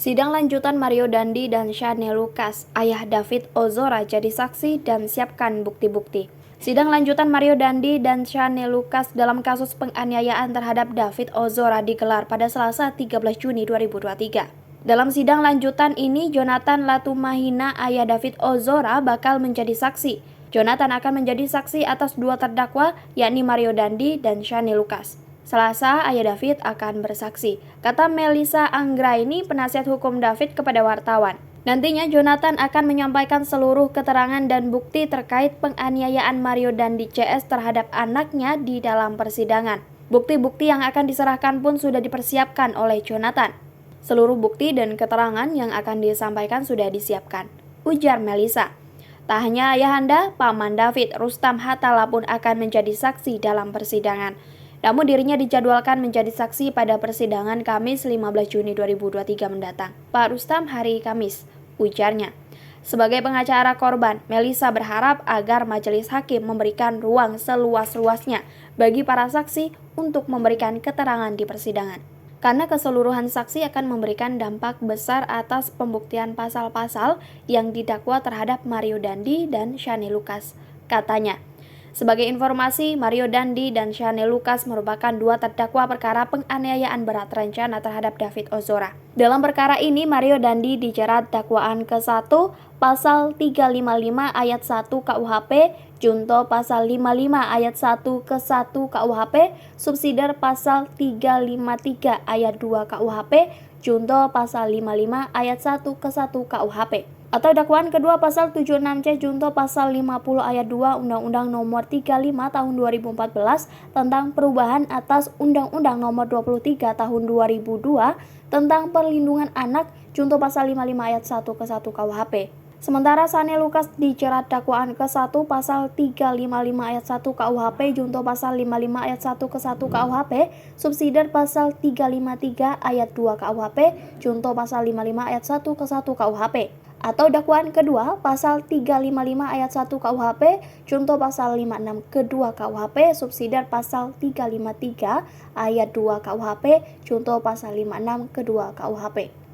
Sidang lanjutan Mario Dandi dan Shane Lucas, ayah David Ozora jadi saksi dan siapkan bukti-bukti. Sidang lanjutan Mario Dandi dan Shane Lucas dalam kasus penganiayaan terhadap David Ozora digelar pada Selasa 13 Juni 2023. Dalam sidang lanjutan ini, Jonathan Latumahina, ayah David Ozora, bakal menjadi saksi. Jonathan akan menjadi saksi atas dua terdakwa, yakni Mario Dandi dan Shane Lucas. Selasa, ayah David akan bersaksi, kata Melissa Anggraini, penasihat hukum David kepada wartawan. Nantinya Jonathan akan menyampaikan seluruh keterangan dan bukti terkait penganiayaan Mario Dandi CS terhadap anaknya di dalam persidangan. Bukti-bukti yang akan diserahkan pun sudah dipersiapkan oleh Jonathan. Seluruh bukti dan keterangan yang akan disampaikan sudah disiapkan, ujar Melissa. Tak hanya ayahanda, paman David, Rustam Hatala pun akan menjadi saksi dalam persidangan. Namun dirinya dijadwalkan menjadi saksi pada persidangan Kamis 15 Juni 2023 mendatang. Pak Rustam hari Kamis, ujarnya. Sebagai pengacara korban, Melissa berharap agar majelis hakim memberikan ruang seluas-luasnya bagi para saksi untuk memberikan keterangan di persidangan. Karena keseluruhan saksi akan memberikan dampak besar atas pembuktian pasal-pasal yang didakwa terhadap Mario Dandi dan Shane Lucas, katanya. Sebagai informasi, Mario Dandi dan Shane Lucas merupakan dua terdakwa perkara penganiayaan berat rencana terhadap David Ozora. Dalam perkara ini, Mario Dandi dijerat dakwaan ke-1 pasal 355 ayat 1 KUHP, junto pasal 55 ayat 1 ke 1 KUHP, subsidiar pasal 353 ayat 2 KUHP, junto pasal 55 ayat 1 ke 1 KUHP. Atau dakwaan kedua pasal 76C junto pasal 50 ayat 2 Undang-Undang Nomor 35 Tahun 2014 tentang perubahan atas Undang-Undang Nomor 23 Tahun 2002 tentang perlindungan anak junto pasal 55 ayat 1 ke 1 KUHP. Sementara Shane Lucas dijerat dakwaan ke-1 pasal 355 ayat 1 KUHP junto pasal 55 ayat 1 ke 1 KUHP, subsidiar pasal 353 ayat 2 KUHP junto pasal 55 ayat 1 ke 1 KUHP. Atau dakwaan kedua pasal 355 ayat 1 KUHP junto pasal 56 kedua KUHP, subsidiar pasal 353 ayat 2 KUHP junto pasal 56 kedua KUHP.